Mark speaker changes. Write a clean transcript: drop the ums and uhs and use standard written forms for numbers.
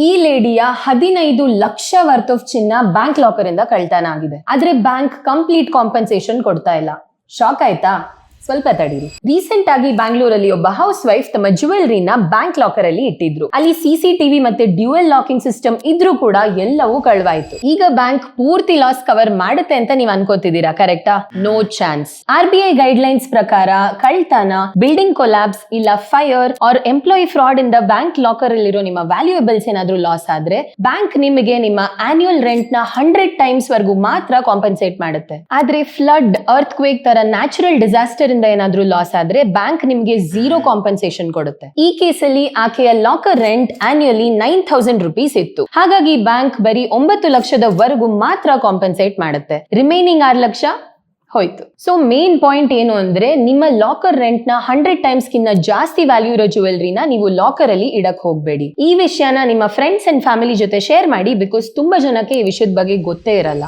Speaker 1: ಈ ಲೇಡಿಯ 15 lakh worth of ಚಿನ್ನ bank locker ಇಂದ ಕಳ್ತನ ಆಗಿದೆ. ಆದ್ರೆ ಬ್ಯಾಂಕ್ ಕಂಪ್ಲೀಟ್ ಕಾಂಪನ್ಸೇಷನ್ ಕೊಡ್ತಾ ಇಲ್ಲ. ಶಾಕ್ ಆಯ್ತಾ? ಸ್ವಲ್ಪ ತಡೀರಿ. ರೀಸೆಂಟ್ ಆಗಿ ಬ್ಯಾಂಗ್ಳೂರಲ್ಲಿ ಒಬ್ಬ ಹೌಸ್ ವೈಫ್ ತಮ್ಮ ಜ್ಯುವೆಲ್ರಿನ ಬ್ಯಾಂಕ್ ಲಾಕರ್ ಅಲ್ಲಿ ಇಟ್ಟಿದ್ರು. ಅಲ್ಲಿ CCTV ಮತ್ತೆ ಡ್ಯೂಯಲ್ ಲಾಕಿಂಗ್ ಸಿಸ್ಟಮ್ ಇದ್ರೂ ಕೂಡ ಎಲ್ಲವೂ ಕಳ್ವಾಯ್ತು. ಈಗ ಬ್ಯಾಂಕ್ ಪೂರ್ತಿ ಲಾಸ್ ಕವರ್ ಮಾಡುತ್ತೆ ಅಂತ ನೀವ್ ಅನ್ಕೋತಿದ್ದೀರಾ, ಕರೆಕ್ಟಾ? No chance. RBI guidelines ಪ್ರಕಾರ ಕಳ್ತನ, ಬಿಲ್ಡಿಂಗ್ ಕೊಲ್ಯಾಪ್ಸ್ ಇಲ್ಲ ಫೈರ್ ಆರ್ ಎಂಪ್ಲಾಯಿ ಫ್ರಾಡ್ ಇಂದ ಬ್ಯಾಂಕ್ ಲಾಕರ್ ಅಲ್ಲಿರೋ ನಿಮ್ಮ ವ್ಯಾಲ್ಯೂಯಬಲ್ಸ್ ಏನಾದ್ರೂ ಲಾಸ್ ಆದ್ರೆ ಬ್ಯಾಂಕ್ ನಿಮಗೆ ನಿಮ್ಮ ಆನ್ಯುಯಲ್ ರೆಂಟ್ ನ 100 ಟೈಮ್ಸ್ ವರೆಗೂ ಮಾತ್ರ ಕಾಂಪನ್ಸೇಟ್ ಮಾಡುತ್ತೆ. ಆದ್ರೆ ಫ್ಲಡ್, ಅರ್ತ್ ಕ್ವೇಕ್ ತರ ನ್ಯಾಚುರಲ್ ಡಿಸಾಸ್ಟರ್ ಇಂದ ಏನಾದ್ರೂ ಲಾಸ್ ಆದ್ರೆ ಬ್ಯಾಂಕ್ ನಿಮ್ಗೆ 0 ಕಾಂಪನ್ಸೇಷನ್ ಕೊಡುತ್ತೆ. ಈ ಕೇಸಲ್ಲಿ ಆಕೆಯ ಲಾಕರ್ ರೆಂಟ್ ಆನ್ಯುಯಲಿ 9,000 rupees ಇತ್ತು. ಹಾಗಾಗಿ ಬ್ಯಾಂಕ್ ಬರೀ 9 ಲಕ್ಷದವರೆಗೂ ಮಾತ್ರ ಕಾಂಪನ್ಸೇಟ್ ಮಾಡುತ್ತೆ. ರಿಮೈನಿಂಗ್ 6 ಲಕ್ಷ ಹೋಯ್ತು. ಸೊ ಮೇನ್ ಪಾಯಿಂಟ್ ಏನು ಅಂದ್ರೆ, ನಿಮ್ಮ ಲಾಕರ್ ರೆಂಟ್ ನ 100 ಟೈಮ್ಸ್ ಗಿನ್ನ ಜಾಸ್ತಿ ವ್ಯಾಲ್ಯೂ ಇರೋ ಜ್ಯುವೆಲ್ರಿನ ನೀವು ಲಾಕರ್ ಅಲ್ಲಿ ಇಡಕ್ ಹೋಗ್ಬೇಡಿ. ಈ ವಿಷಯನ ನಿಮ್ಮ ಫ್ರೆಂಡ್ಸ್ ಅಂಡ್ ಫ್ಯಾಮಿಲಿ ಜೊತೆ ಶೇರ್ ಮಾಡಿ, ಬಿಕಾಸ್ ತುಂಬಾ ಜನಕ್ಕೆ ಈ ವಿಷಯದ ಬಗ್ಗೆ ಗೊತ್ತೇ ಇರಲ್ಲ.